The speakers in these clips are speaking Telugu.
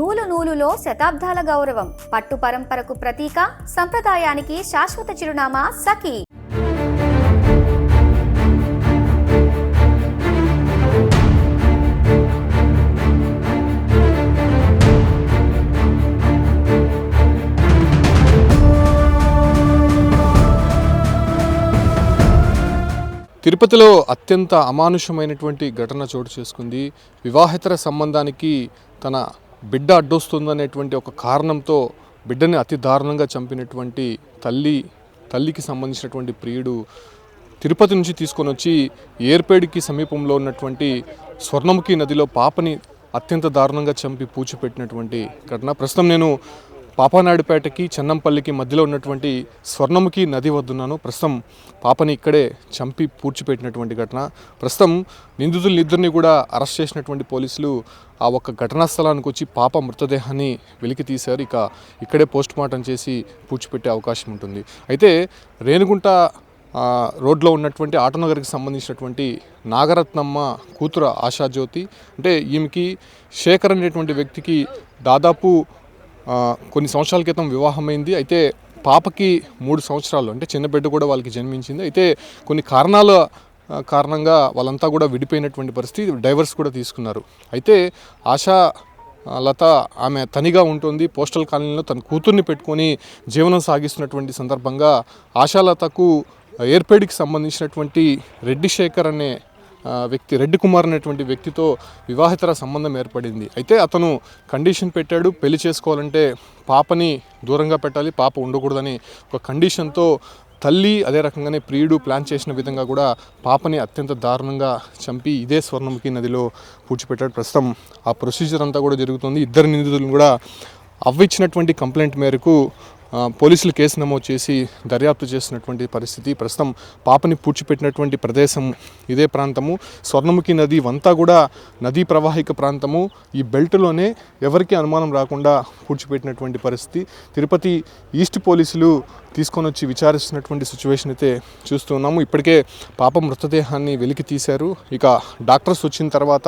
నూలు నూలులో శతాబ్దాల గౌరవం, పట్టు పరంపరకు ప్రతీక, సంప్రదాయానికి శాశ్వత చిరునామా సఖీ. తిరుపతిలో అత్యంత అమానుషమైనటువంటి ఘటన చోటు చేసుకుంది. వివాహేతర సంబంధానికి తన బిడ్డ అడ్డొస్తుందనేటువంటి ఒక కారణంతో బిడ్డని అతి దారుణంగా చంపినటువంటి తల్లికి సంబంధించినటువంటి ప్రియుడు తిరుపతి నుంచి తీసుకొని వచ్చి ఏర్పేడికి సమీపంలో ఉన్నటువంటి స్వర్ణముఖి నదిలో పాపని అత్యంత దారుణంగా చంపి పూడ్చిపెట్టినటువంటి ఘటన. ప్రస్తుతం నేను పాపానాయుడుపేటకి చెన్నంపల్లికి మధ్యలో ఉన్నటువంటి స్వర్ణముఖి నది వద్దున్నాను. ప్రస్తుతం పాపని ఇక్కడే చంపి పూడ్చిపెట్టినటువంటి ఘటన. ప్రస్తుతం నిందితులిద్దరిని కూడా అరెస్ట్ చేసినటువంటి పోలీసులు ఆ ఒక్క ఘటనా స్థలానికి వచ్చి పాప మృతదేహాన్ని వెలికి తీశారు. ఇక్కడే పోస్ట్ మార్టం చేసి పూడ్చిపెట్టే అవకాశం ఉంటుంది. అయితే రేణిగుంట రోడ్లో ఉన్నటువంటి ఆటోనగర్కి సంబంధించినటువంటి నాగరత్నమ్మ కూతురు ఆశాజ్యోతి, అంటే ఈమెకి శేఖర్ అనేటువంటి వ్యక్తికి దాదాపు కొన్ని సంవత్సరాల క్రితం వివాహమైంది. అయితే పాపకి 3 సంవత్సరాలు, అంటే చిన్న బిడ్డ కూడా వాళ్ళకి జన్మించింది. అయితే కొన్ని కారణంగా వాళ్ళంతా కూడా విడిపోయినటువంటి పరిస్థితి, డైవర్స్ కూడా తీసుకున్నారు. అయితే ఆశా లత ఆమె తనిగా ఉంటుంది. పోస్టల్ కాలనీలో తన కూతుర్ని పెట్టుకొని జీవనం సాగిస్తున్నటువంటి సందర్భంగా ఆశాలతకు ఏర్పేడికి సంబంధించినటువంటి రెడ్డి శేఖర్ అనే వ్యక్తి, రెడ్డి కుమార్ అనేటువంటి వ్యక్తితో వివాహేతర సంబంధం ఏర్పడింది. అయితే అతను కండిషన్ పెట్టాడు, పెళ్లి చేసుకోవాలంటే పాపని దూరంగా పెట్టాలి, పాప ఉండకూడదని ఒక కండిషన్తో తల్లి అదే రకంగానే ప్రియుడు ప్లాన్ చేసిన విధంగా కూడా పాపని అత్యంత దారుణంగా చంపి ఇదే స్వర్ణముఖి నదిలో పూడ్చిపెట్టాడు. ప్రస్తుతం ఆ ప్రొసీజర్ అంతా కూడా జరుగుతుంది. ఇద్దరు నిందితులను కూడా అవ్విచ్చినటువంటి కంప్లైంట్ మేరకు పోలీసులు కేసు నమోదు చేసి దర్యాప్తు చేస్తున్నటువంటి పరిస్థితి. ప్రస్తుతం పాపని పూడ్చిపెట్టినటువంటి ప్రదేశం ఇదే ప్రాంతము. స్వర్ణముఖి నది అంతా కూడా నదీ ప్రవాహిక ప్రాంతము. ఈ బెల్ట్లోనే ఎవరికి అనుమానం రాకుండా పూడ్చిపెట్టినటువంటి పరిస్థితి. తిరుపతి ఈస్ట్ పోలీసులు తీసుకొని వచ్చి విచారిస్తున్నటువంటి సిచ్యువేషన్ అయితే చూస్తున్నాము. ఇప్పటికే పాప మృతదేహాన్ని వెలికి తీశారు. ఇక డాక్టర్స్ వచ్చిన తర్వాత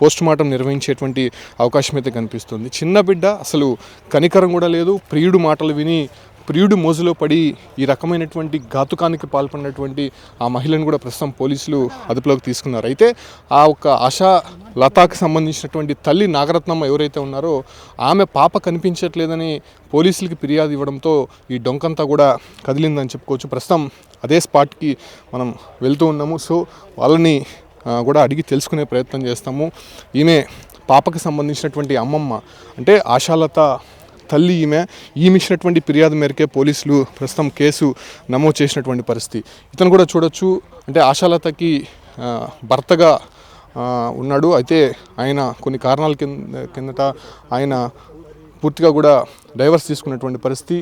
పోస్ట్ మార్టం నిర్వహించేటువంటి అవకాశం అయితే కనిపిస్తుంది. చిన్న బిడ్డ, అసలు కనికరం కూడా లేదు. ప్రియుడు మాటలు విని ప్రియుడు మోజులో పడి ఈ రకమైనటువంటి ఘాతుకానికి పాల్పడినటువంటి ఆ మహిళను కూడా ప్రస్తుతం పోలీసులు అదుపులోకి తీసుకున్నారు. అయితే ఆ ఒక్క ఆశా లతాకి సంబంధించినటువంటి తల్లి నాగరత్నమ్మ ఎవరైతే ఉన్నారో ఆమె పాప కనిపించట్లేదని పోలీసులకి ఫిర్యాదు ఇవ్వడంతో ఈ డొంకంతా కూడా కదిలిందని చెప్పుకోవచ్చు. ప్రస్తుతం అదే స్పాట్కి మనం వెళ్తూ ఉన్నాము. సో వాళ్ళని కూడా అడిగి తెలుసుకునే ప్రయత్నం చేస్తాము. ఈమె పాపకి సంబంధించినటువంటి అమ్మమ్మ, అంటే ఆశాలత తల్లి ఈమె ఇచ్చినటువంటి ఫిర్యాదు మేరకే పోలీసులు ప్రస్తుతం కేసు నమోదు చేసినటువంటి పరిస్థితి. ఇతను కూడా చూడొచ్చు, అంటే ఆశాలతకి భర్తగా ఉన్నాడు. అయితే ఆయన కొన్ని కారణాల కిందట ఆయన పూర్తిగా కూడా డైవర్స్ తీసుకున్నటువంటి పరిస్థితి.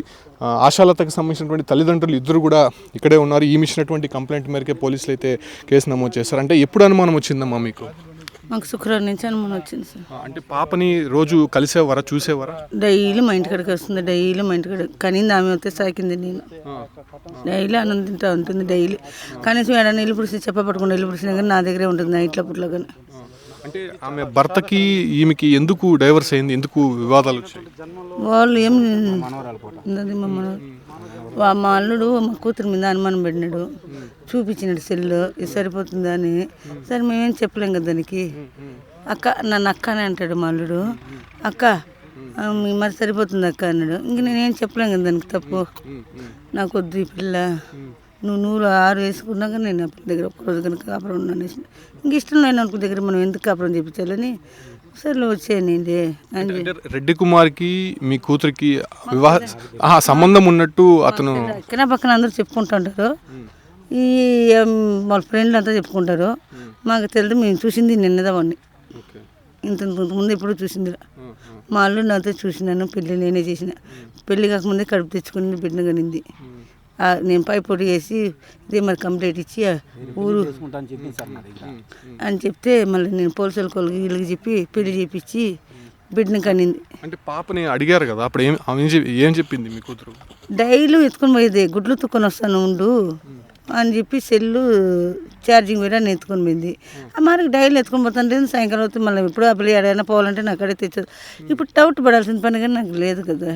ఆశాలతకి సంబంధించినటువంటి తల్లిదండ్రులు ఇద్దరు కూడా ఇక్కడే ఉన్నారు. ఇచ్చినటువంటి కంప్లైంట్ మేరకే పోలీసులు అయితే కేసు నమోదు చేశారు. అంటే ఎప్పుడు అనుమానం వచ్చిందమ్మా మీకు? మాకు శుక్రవారం నుంచి అనుమానం వచ్చింది సార్. అంటే పాపని రోజు కలిసేవారా, చూసేవారా? డైలీ మా ఇంటికాడికి వస్తుంది, డైలీ మా ఇంటికాడ కనింది ఆమె వస్తే సాకింది. నేను డైలీ అన్నం తింటా ఉంటుంది డైలీ. కనీసం ఏడా నీళ్ళు పుడిసి చెప్పబట్టుకుని నీళ్ళు పుడిసినా కానీ నా దగ్గరే ఉంటుంది నైట్లో పుట్లో కానీ. అంటే ఆమె భర్తకి ఈమెకి ఎందుకు డైవర్స్ అయింది, ఎందుకు వివాదాలు వచ్చాయి? వాళ్ళు ఏం మా అల్లుడు మా కూతురు మీద అనుమానం పెట్టినాడు, చూపించినాడు సెల్లు, ఇది సరిపోతుందా అని. సరే మేమేం చెప్పలేం కదా దానికి. నన్ను అక్క అని అంటాడు మా అల్లుడు. అక్క మరి సరిపోతుంది అక్క అన్నాడు. ఇంక నేనేం చెప్పలేం కదా దానికి. తప్పు నాకు వద్దు ఈ పిల్ల, నువ్వు 6 వేసుకున్నాక నేను ఆ పిల్ల దగ్గర ఒక్కరోజు కనుక కాపురం ఉన్నాను. ఇంక ఇష్టం లేని అనుకు దగ్గర మనం ఎందుకు కాపురం చేయించాలని సరే వచ్చేయండి. రెడ్డి కుమార్కి మీ కూతురికి వివాహ సంబంధం ఉన్నట్టు అతను పక్కన అందరూ చెప్పుకుంటుంటారు. ఈ వాళ్ళ ఫ్రెండ్లు అంతా చెప్పుకుంటారు. మాకు తెలియదు, మేము చూసింది నిన్నదా వాడిని. ఇంతకుముందు ఎప్పుడు చూసింది మా అల్లుడు నాతో చూసినాను. పెళ్ళి నేనే చేసిన. పెళ్ళి కాకముందే కడుపు తెచ్చుకుని బిడ్డ కనింది. నేను పై పొడి వేసి ఇదే మరి కంప్లైంట్ ఇచ్చి ఊరు అని చెప్తే మళ్ళీ నేను పోలీసుల కొలకి వీళ్ళకి చెప్పి పెళ్లి చేపించి బిడ్డని కనింది. అంటే పాపని అడిగారు కదా, అప్పుడు ఏం చెప్పింది మీ కూతురు? డైలీ ఎత్తుకొని పోయేది, గుడ్లు తుక్కొని వస్తాను ఉండు అని చెప్పి సెల్లు ఛార్జింగ్ వేరే అని ఎత్తుకొని పోయింది. మరి డైలీ ఎత్తుకొని పోతుంటే సాయంకాలం వస్తే మళ్ళీ ఎప్పుడు ఆ పిల్ల ఎడైనా పోవాలంటే నాకు అక్కడే తెచ్చదు. ఇప్పుడు డౌట్ పడాల్సిన పని కానీ నాకు లేదు కదా.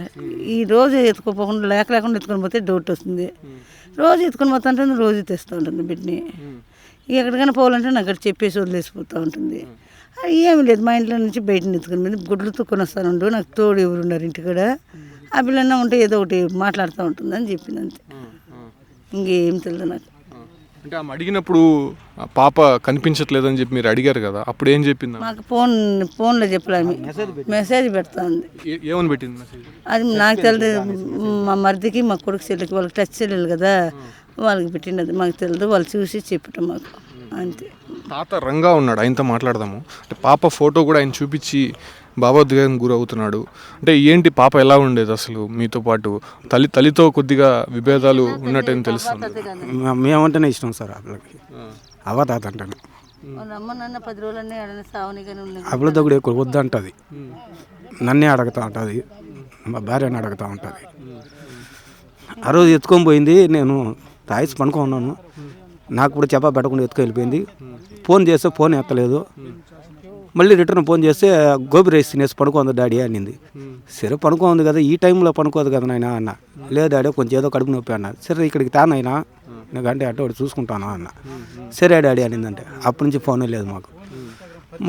ఈ రోజు ఎత్తుకోపోకుండా లేకుండా ఎత్తుకొని పోతే డౌట్ వస్తుంది. రోజు ఎత్తుకొని పోతుంటే రోజు తెస్తూ ఉంటుంది బిడ్డని. ఎక్కడికైనా పోవాలంటే నాకు అక్కడ చెప్పేసి వదిలేసిపోతూ ఉంటుంది. ఏమీ లేదు, మా ఇంట్లో నుంచి బయట ఎత్తుకొని పోయింది. గుడ్లు తుక్కొని వస్తానుండు, నాకు తోడు ఎవరు ఉన్నారు ఇంటికాడ, ఆ పిల్లన్నా ఉంటే ఏదో ఒకటి మాట్లాడుతూ ఉంటుంది అని చెప్పింది అంతే. ఇంకేం తెలియదు నాకు. అంటే ఆమె అడిగినప్పుడు పాప కనిపించట్లేదని చెప్పి మీరు అడిగారు కదా, అప్పుడు ఏం చెప్పింది? మాకు ఫోన్లో చెప్పలేము, మెసేజ్ పెడతా ఉంది. ఏమని పెట్టింది మెసేజ్? అది నాకు తెలియదు. మా మరిదికి మా కొడుకు చెల్లికి వాళ్ళకి టచ్ చెల్లెలు కదా, వాళ్ళకి పెట్టినది మాకు తెలియదు. వాళ్ళు చూసి చెప్పటం మాకు అంతే. తాత రంగా ఉన్నాడు, ఆయనతో మాట్లాడదాము. అంటే పాప ఫోటో కూడా ఆయన చూపించి భావోద్వేగానికి గురవుతున్నాడు. అంటే ఏంటి పాప ఎలా ఉండేది అసలు మీతో పాటు? తల్లితో కొద్దిగా విభేదాలు ఉన్నట్టని తెలుస్తుంది. మేమంటేనే ఇష్టం సార్ ఆ పిల్లకి, అవతాత అంటాను. అమ్మ నాన్న 10 రోజులన్నీ ఆడనే సావనిగానే ఉన్నాయి. ఆ పిల్ల దగ్గర ఎక్కువ వద్దంటుంది, నన్నే అడుగుతూ ఉంటుంది, మా భార్యని అడుగుతూ ఉంటుంది. ఆ రోజు ఎత్తుకొని పోయింది, నేను తాయిసి పనుకున్నాను. నాకు కూడా చెప్పా పెట్టకుండా ఎత్తుకు వెళ్ళిపోయింది. ఫోన్ చేస్తే ఫోన్ ఎత్తలేదు. మళ్ళీ రిటర్న్ ఫోన్ చేస్తే గోబీ రైస్ తినేసి పడుకోంది డాడీ అనింది. సరే పడుకోంది కదా, ఈ టైంలో పడుకోదు కదా నాయన అన్న. లేదు డాడీ కొంచెం ఏదో కడుపు నొప్పి అన్న. సరే ఇక్కడికి తానైనా నేను అంటే అటు ఒకటి చూసుకుంటాను అన్న. సరే డాడీ అనిందంటే అప్పటి నుంచి ఫోన్ లేదు మాకు.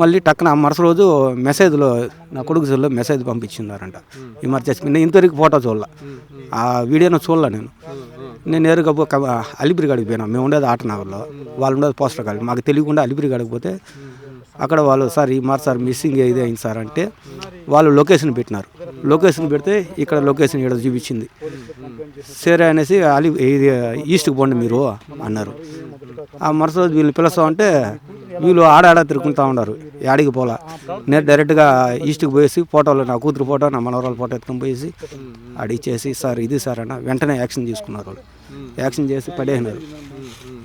మళ్ళీ టక్కున మరుస రోజు మెసేజ్లో నా కొడుకు సెల్లో మెసేజ్ పంపించిందారంట, ఈ మరి చచ్చిపోయింది. ఇంతవరకు ఫోటో చూడాల, ఆ వీడియోను చూడాల. నేను నేరుగా అలిపిరి కాడికి పోయినా. మేము ఉండేది ఆటనగర్లో, వాళ్ళు ఉండేది పోస్టర్ కాడికి. మాకు తెలియకుండా అలిపిరి కాడికి పోతే అక్కడ వాళ్ళు సార్ ఈ మరి సార్ మిస్సింగ్ ఇది అయింది సార్ అంటే వాళ్ళు లొకేషన్ పెట్టినారు. లొకేషన్ పెడితే ఇక్కడ లొకేషన్ ఇక్కడ చూపించింది. సరే అనేసి ఇది ఈస్ట్కి పోండి మీరు అన్నారు. ఆ మరుసటి రోజు వీళ్ళు పిలుస్తామంటే వీళ్ళు ఆడ తిరుగుతూ ఉన్నారు, యాడికి పోలా. నేను డైరెక్ట్గా ఈస్ట్కి పోయేసి ఫోటోలు, నా కూతురు ఫోటో నా మనవరాల ఫోటో ఎత్తుకొని పోయేసి అడిచేసి సార్ ఇది సార్ అన్న వెంటనే యాక్షన్ తీసుకున్నారు. వాళ్ళు యాక్షన్ చేసి పడేసినారు.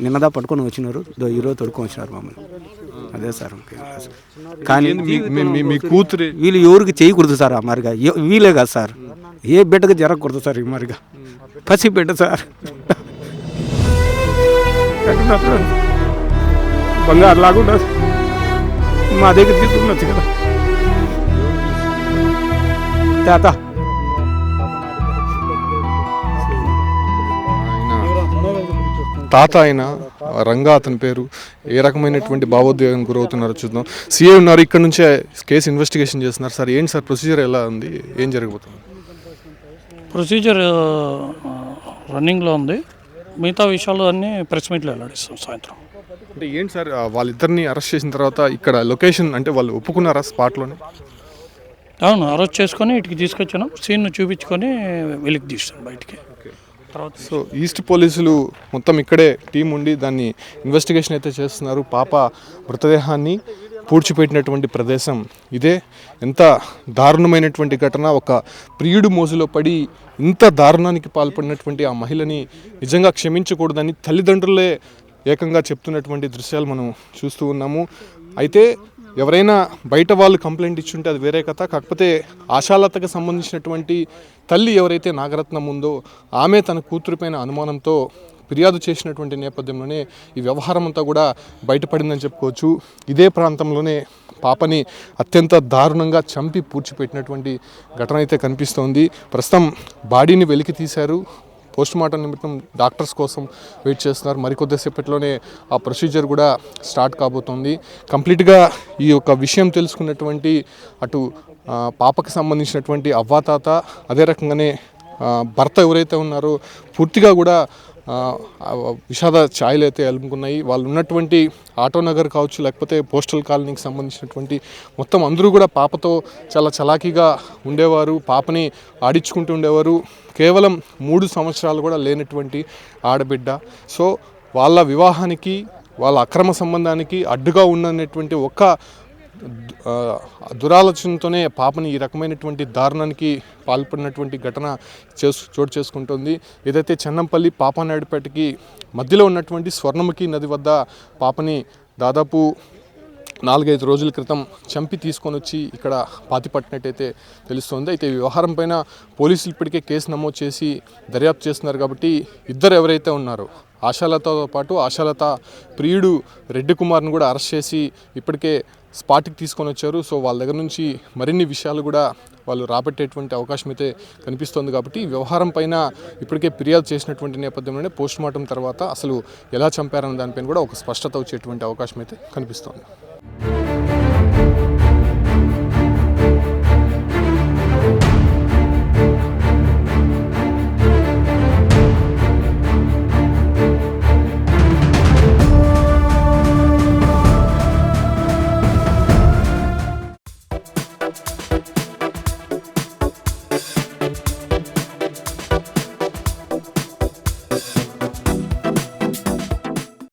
నిన్నదా పట్టుకొని వచ్చినారు, ఈరోజు తొడుకొని వచ్చినారు మమ్మల్ని. అదే సార్. కానీ మీ కూతురు వీళ్ళు ఎవరికి చేయకూడదు సార్ ఆ మరిగా, వీలే కాదు సార్, ఏ బిడ్డగా జరగకూడదు సార్ ఈ మరిగా. పసి బిడ్డ సార్, బంగారు లాగుండా మా దగ్గర తీసుకున్నచ్చు కదా తాత. తాత అయిన రంగా అతని పేరు. ఏ రకమైనటువంటి భావోద్వేగానికి గురవుతున్నారో చూద్దాం. సిఐ ఉన్నారు, ఇక్కడ నుంచే కేసు ఇన్వెస్టిగేషన్ చేస్తున్నారు. సార్ ఏంటి సార్ ప్రొసీజర్ ఎలా ఉంది, ఏం జరగబోతుంది? ప్రొసీజర్ రన్నింగ్లో ఉంది. మిగతా విషయాలు అన్నీ ప్రెస్ మీట్లో వెల్లడిస్తాం సాయంత్రం. అంటే ఏంటి సార్ వాళ్ళిద్దరిని అరెస్ట్ చేసిన తర్వాత ఇక్కడ లొకేషన్ అంటే వాళ్ళు ఒప్పుకున్నారా స్పాట్లోనే? అవును, అరెస్ట్ చేసుకొని ఇటుకి తీసుకొచ్చాను, సీన్ చూపించుకొని వెలికి తీస్తాను బయటికి. తర్వాత సో ఈస్ట్ పోలీసులు మొత్తం ఇక్కడే టీం ఉండి దాన్ని ఇన్వెస్టిగేషన్ అయితే చేస్తున్నారు. పాప మృతదేహాన్ని పూడ్చిపెట్టినటువంటి ప్రదేశం ఇదే. ఎంత దారుణమైనటువంటి ఘటన. ఒక ప్రియుడు మోజులో పడి ఇంత దారుణానికి పాల్పడినటువంటి ఆ మహిళని నిజంగా క్షమించకూడదని తల్లిదండ్రులే ఏకంగా చెప్తున్నటువంటి దృశ్యాలు మనం చూస్తూ ఉన్నాము. అయితే ఎవరైనా బయట వాళ్ళు కంప్లైంట్ ఇచ్చుంటే అది వేరే కథ. కాకపోతే ఆశాలతకు సంబంధించినటువంటి తల్లి ఎవరైతే నాగరత్నం ఉందో ఆమె తన కూతురిపైన అనుమానంతో ఫిర్యాదు చేసినటువంటి నేపథ్యంలోనే ఈ వ్యవహారం అంతా కూడా బయటపడిందని చెప్పుకోవచ్చు. ఇదే ప్రాంతంలోనే పాపని అత్యంత దారుణంగా చంపి పూడ్చిపెట్టినటువంటి ఘటన అయితే కనిపిస్తోంది. ప్రస్తుతం బాడీని వెలికి తీశారు. పోస్ట్ మార్టం నిమిత్తం డాక్టర్స్ కోసం వెయిట్ చేస్తున్నారు. మరికొద్దిసేపట్లోనే ఆ ప్రొసీజర్ కూడా స్టార్ట్ కాబోతోంది. కంప్లీట్గా ఈ యొక్క విషయం తెలుసుకున్నటువంటి అటు పాపకు సంబంధించినటువంటి అవ్వాతాత, అదే రకంగానే భర్త ఎవరైతే ఉన్నారో పూర్తిగా కూడా విషాద ఛాయలు అయితే అలుముకున్నాయి. వాళ్ళు ఉన్నటువంటి ఆటోనగర్ కావచ్చు, లేకపోతే పోస్టల్ కాలనీకి సంబంధించినటువంటి మొత్తం అందరూ కూడా పాపతో చాలా చలాకీగా ఉండేవారు, పాపని ఆడించుకుంటూ ఉండేవారు. కేవలం 3 సంవత్సరాలు కూడా లేనటువంటి ఆడబిడ్డ. సో వాళ్ళ వివాహానికి, వాళ్ళ అక్రమ సంబంధానికి అడ్డుగా ఉన్నటువంటి ఒక్క దురాలోచనతోనే పాపని ఈ రకమైనటువంటి దారుణానికి పాల్పడినటువంటి ఘటన చోటు చేసుకుంటుంది. ఏదైతే చెన్నంపల్లి పాపానాయుడుపేటకి మధ్యలో ఉన్నటువంటి స్వర్ణముఖి నది వద్ద పాపని దాదాపు 4-5 రోజుల క్రితం చంపి తీసుకొని వచ్చి ఇక్కడ పాతిపట్టినట్టయితే తెలుస్తోంది. అయితే ఈ వ్యవహారం పైన పోలీసులు ఇప్పటికే కేసు నమోదు చేసి దర్యాప్తు చేస్తున్నారు. కాబట్టి ఇద్దరు ఎవరైతే ఉన్నారో ఆశాలతతో పాటు ఆశాలత ప్రియుడు రెడ్డి కుమార్ను కూడా అరెస్ట్ చేసి ఇప్పటికే స్పాట్కి తీసుకొని వచ్చారు. సో వాళ్ళ దగ్గర నుంచి మరిన్ని విషయాలు కూడా వాళ్ళు రాబట్టేటువంటి అవకాశం అయితే కనిపిస్తోంది. కాబట్టి ఈ వ్యవహారం పైన ఇప్పటికే ఫిర్యాదు చేసినటువంటి నేపథ్యంలోనే పోస్ట్ మార్టం తర్వాత అసలు ఎలా చంపారన్న దానిపైన కూడా ఒక స్పష్టత వచ్చేటువంటి అవకాశం అయితే కనిపిస్తోంది.